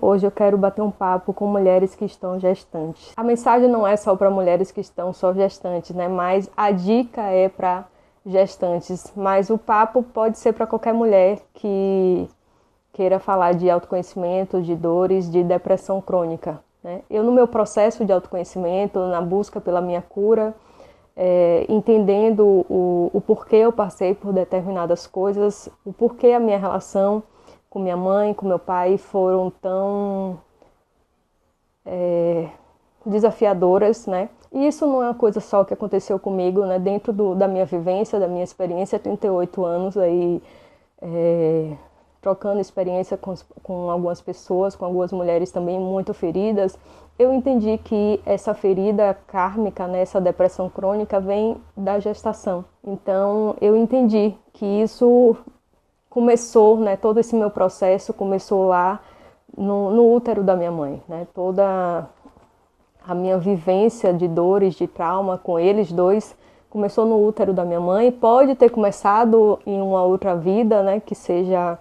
Hoje eu quero bater um papo com mulheres que estão gestantes. A mensagem não é só para mulheres que estão só gestantes, né? Mas a dica é para gestantes. Mas o papo pode ser para qualquer mulher que queira falar de autoconhecimento, de dores, de depressão crônica, né? Eu, no meu processo de autoconhecimento, na busca pela minha cura, entendendo o porquê eu passei por determinadas coisas, o porquê a minha relação com minha mãe, com meu pai foram tão desafiadoras, né? E isso não é uma coisa só que aconteceu comigo, né? Dentro da minha vivência, da minha experiência, 38 anos aí, trocando experiência com algumas pessoas, com algumas mulheres também muito feridas, eu entendi que essa ferida kármica, né, essa depressão crônica, vem da gestação. Então, eu entendi que isso começou, né, todo esse meu processo começou lá no útero da minha mãe, né? Toda a minha vivência de dores, de trauma com eles dois começou no útero da minha mãe. Pode ter começado em uma outra vida, né, que seja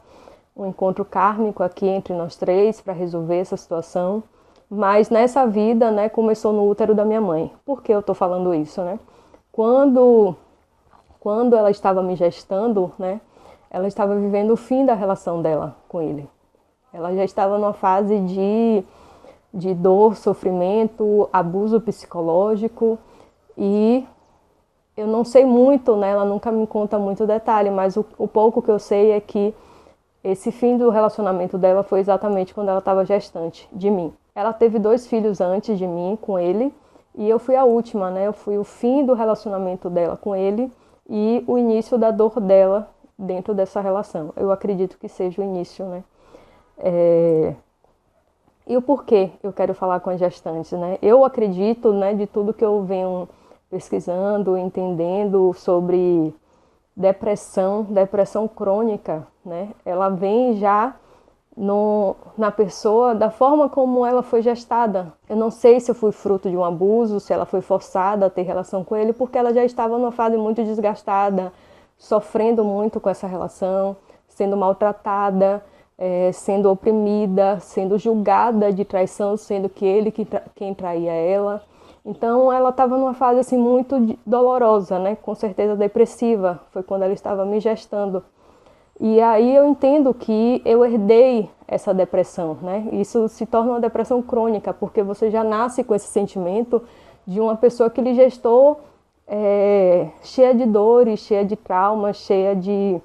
um encontro kármico aqui entre nós três para resolver essa situação. Mas nessa vida, né, começou no útero da minha mãe. Por que eu estou falando isso, né? Quando ela estava me gestando, né, ela estava vivendo o fim da relação dela com ele. Ela já estava numa fase de dor, sofrimento, abuso psicológico, e eu não sei muito, né, ela nunca me conta muito detalhe, mas o pouco que eu sei é que esse fim do relacionamento dela foi exatamente quando ela estava gestante de mim. Ela teve 2 filhos antes de mim, com ele, e eu fui a última, né? Eu fui o fim do relacionamento dela com ele e o início da dor dela dentro dessa relação. Eu acredito que seja o início, né? E o porquê eu quero falar com as gestantes, né? Eu acredito, né, de tudo que eu venho pesquisando, entendendo sobre depressão crônica, né? Ela vem já na pessoa da forma como ela foi gestada. Eu não sei se eu fui fruto de um abuso, se ela foi forçada a ter relação com ele, porque ela já estava numa fase muito desgastada, sofrendo muito com essa relação, sendo maltratada, sendo oprimida, sendo julgada de traição, sendo que ele quem traía ela. Então ela estava numa fase assim muito dolorosa, né? Com certeza depressiva. Foi quando ela estava me gestando. E aí eu entendo que eu herdei essa depressão, né? Isso se torna uma depressão crônica, porque você já nasce com esse sentimento de uma pessoa que lhe gestou cheia de dores, cheia de traumas, cheia de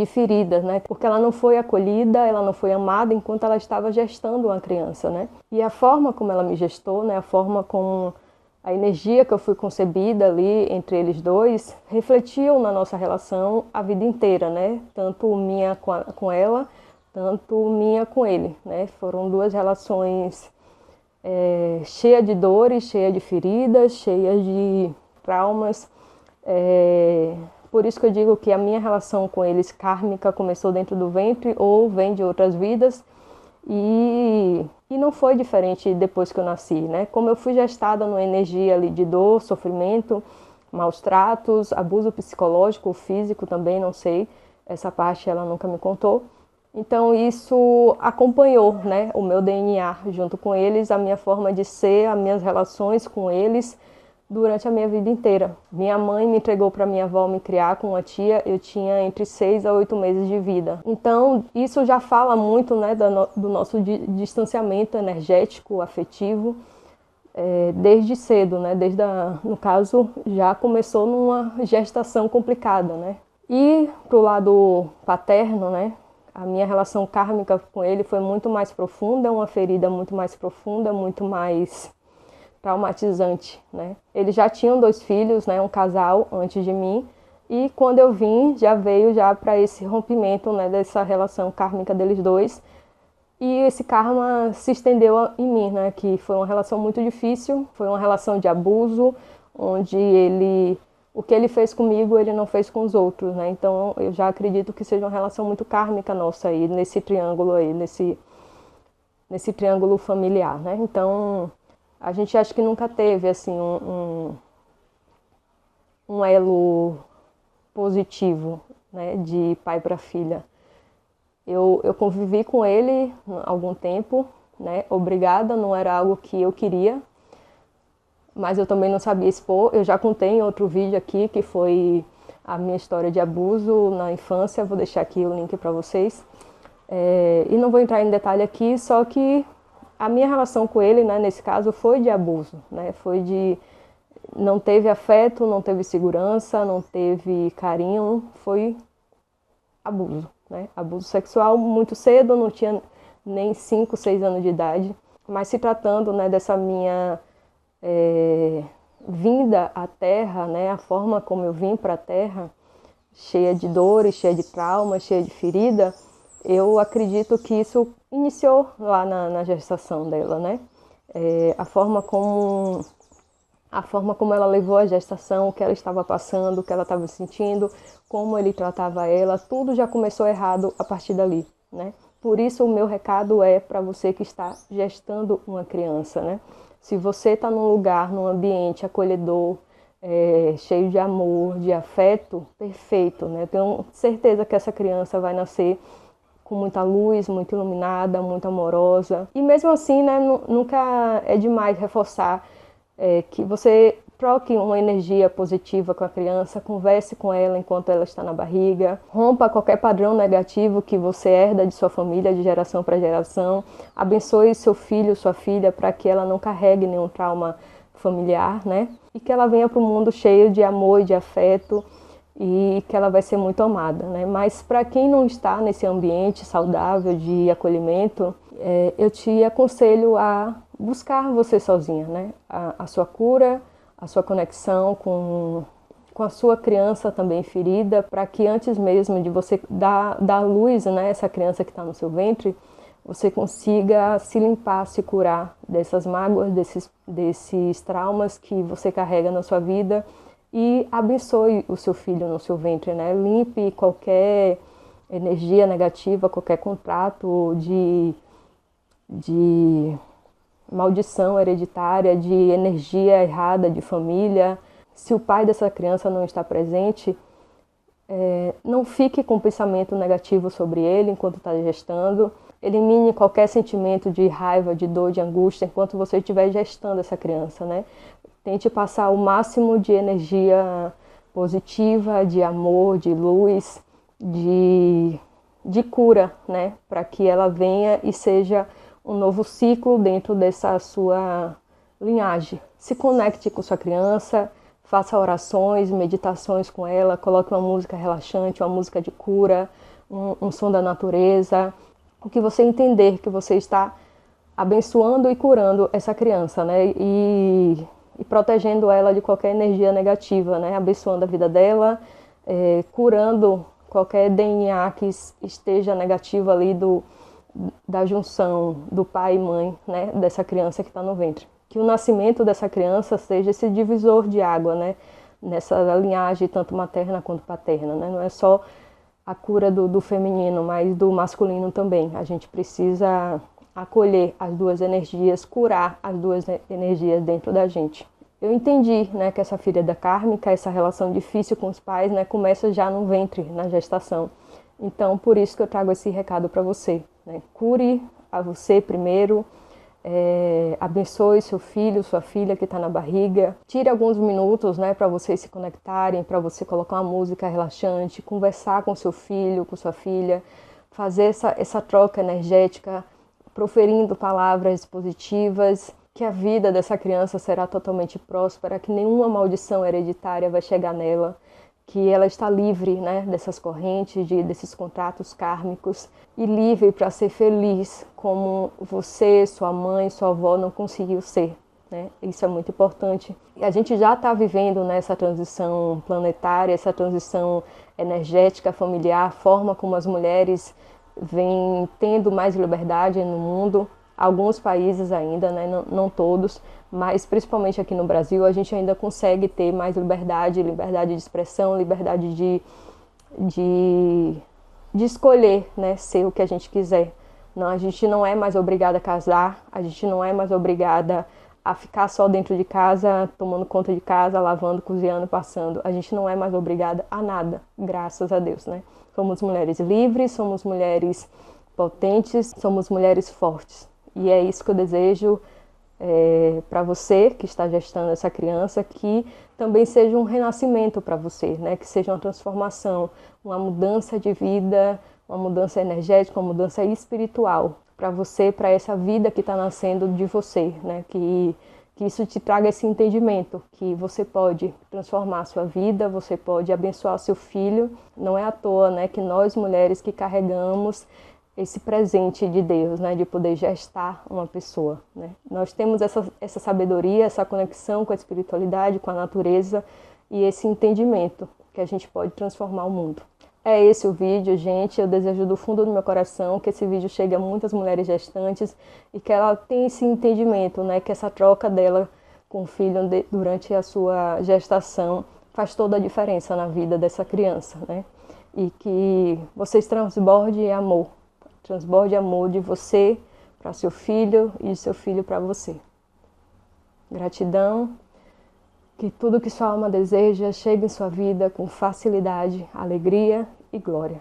feridas, né? Porque ela não foi acolhida, ela não foi amada enquanto ela estava gestando uma criança, né? E a forma como ela me gestou, né? A forma como a energia que eu fui concebida ali entre eles dois refletiu na nossa relação a vida inteira, né? Tanto minha com ela, tanto minha com ele, né? Foram 2 relações cheias de dores, cheias de feridas, cheias de traumas. Por isso que eu digo que a minha relação com eles kármica começou dentro do ventre ou vem de outras vidas. E não foi diferente depois que eu nasci, né? Como eu fui gestada numa energia ali de dor, sofrimento, maus tratos, abuso psicológico, físico também, não sei. Essa parte ela nunca me contou. Então isso acompanhou, né, o meu DNA junto com eles, a minha forma de ser, as minhas relações com eles durante a minha vida inteira. Minha mãe me entregou para minha avó me criar com uma tia, eu tinha entre 6 a 8 meses de vida. Então, isso já fala muito, né, do nosso distanciamento energético, afetivo, desde cedo, né, no caso, já começou numa gestação complicada, né. E pro lado paterno, né, a minha relação kármica com ele foi muito mais profunda, uma ferida muito mais profunda, muito mais traumatizante, né? Eles já tinham 2 filhos, né, um casal antes de mim, e quando eu vim já veio já para esse rompimento, né, dessa relação kármica deles dois, e esse karma se estendeu em mim, né, que foi uma relação muito difícil, foi uma relação de abuso, onde o que ele fez comigo ele não fez com os outros, né? Então eu já acredito que seja uma relação muito kármica nossa aí nesse triângulo aí, nesse triângulo familiar, né? Então a gente acha que nunca teve assim um elo positivo, né, de pai para filha. Eu convivi com ele há algum tempo, né? Obrigada, não era algo que eu queria, mas eu também não sabia expor. Eu já contei em outro vídeo aqui, que foi a minha história de abuso na infância, vou deixar aqui o link para vocês. E não vou entrar em detalhe aqui, só que a minha relação com ele, né, nesse caso, foi de abuso, né? Foi de... não teve afeto, não teve segurança, não teve carinho, foi abuso, né? Abuso sexual muito cedo, não tinha nem 5, 6 anos de idade. Mas se tratando, né, dessa minha vinda à Terra, né, a forma como eu vim para a Terra, cheia de dores, cheia de traumas, cheia de ferida, eu acredito que isso iniciou lá na gestação dela, né? A forma como ela levou a gestação, o que ela estava passando, o que ela estava sentindo, como ele tratava ela, tudo já começou errado a partir dali, né? Por isso o meu recado é para você que está gestando uma criança, né? Se você está num lugar, num ambiente acolhedor, cheio de amor, de afeto, perfeito, né? Tenho certeza que essa criança vai nascer com muita luz, muito iluminada, muito amorosa. E mesmo assim, né, nunca é demais reforçar que você troque uma energia positiva com a criança, converse com ela enquanto ela está na barriga, rompa qualquer padrão negativo que você herda de sua família, de geração para geração, abençoe seu filho, sua filha, para que ela não carregue nenhum trauma familiar, né? E que ela venha para o mundo cheio de amor e de afeto, e que ela vai ser muito amada, né? Mas para quem não está nesse ambiente saudável de acolhimento, eu te aconselho a buscar você sozinha, né? A sua cura, a sua conexão com a sua criança também ferida, para que antes mesmo de você dar luz, né, essa criança que está no seu ventre, você consiga se limpar, se curar dessas mágoas, desses traumas que você carrega na sua vida, e abençoe o seu filho no seu ventre, né? Limpe qualquer energia negativa, qualquer contrato de maldição hereditária, de energia errada de família. Se o pai dessa criança não está presente, não fique com pensamento negativo sobre ele enquanto está gestando. Elimine qualquer sentimento de raiva, de dor, de angústia enquanto você estiver gestando essa criança, né? Tente passar o máximo de energia positiva, de amor, de luz, de cura, né? Para que ela venha e seja um novo ciclo dentro dessa sua linhagem. Se conecte com sua criança, faça orações, meditações com ela, coloque uma música relaxante, uma música de cura, um som da natureza, o que você entender que você está abençoando e curando essa criança, né? E protegendo ela de qualquer energia negativa, né? Abençoando a vida dela, curando qualquer DNA que esteja negativo ali da junção do pai e mãe, né? Dessa criança que está no ventre. Que o nascimento dessa criança seja esse divisor de água, né? Nessa linhagem tanto materna quanto paterna, né? Não é só a cura do feminino, mas do masculino também. A gente precisa acolher as duas energias, curar as duas energias dentro da gente. Eu entendi, né, que essa ferida kármica, essa relação difícil com os pais, né, começa já no ventre, na gestação. Então, por isso que eu trago esse recado para você, né? Cure a você primeiro, abençoe seu filho, sua filha que está na barriga. Tire alguns minutos, né, para vocês se conectarem, para você colocar uma música relaxante, conversar com seu filho, com sua filha, fazer essa troca energética, proferindo palavras positivas, que a vida dessa criança será totalmente próspera, que nenhuma maldição hereditária vai chegar nela, que ela está livre, né, dessas correntes, desses contratos kármicos, e livre para ser feliz como você, sua mãe, sua avó não conseguiu ser, né? Isso é muito importante. E a gente já está vivendo nessa transição planetária, essa transição energética, familiar, a forma como as mulheres vêm tendo mais liberdade no mundo. Alguns países ainda, né, não todos, mas principalmente aqui no Brasil, a gente ainda consegue ter mais liberdade de expressão, liberdade de escolher, né, ser o que a gente quiser. Não, a gente não é mais obrigada a casar, a gente não é mais obrigada a ficar só dentro de casa, tomando conta de casa, lavando, cozinhando, passando. A gente não é mais obrigada a nada, graças a Deus, né? Somos mulheres livres, somos mulheres potentes, somos mulheres fortes. E é isso que eu desejo para você que está gestando essa criança, que também seja um renascimento para você, né? Que seja uma transformação, uma mudança de vida, uma mudança energética, uma mudança espiritual para você, para essa vida que está nascendo de você, né? Que isso te traga esse entendimento, que você pode transformar a sua vida, você pode abençoar o seu filho. Não é à toa, né, que nós mulheres que carregamos esse presente de Deus, né, de poder gestar uma pessoa, né? Nós temos essa sabedoria, essa conexão com a espiritualidade, com a natureza e esse entendimento que a gente pode transformar o mundo. É esse o vídeo, gente. Eu desejo do fundo do meu coração que esse vídeo chegue a muitas mulheres gestantes e que ela tenha esse entendimento, né, que essa troca dela com o filho durante a sua gestação faz toda a diferença na vida dessa criança, né? E que vocês transbordem amor de você para seu filho e de seu filho para você. Gratidão, que tudo que sua alma deseja chegue em sua vida com facilidade, alegria e glória.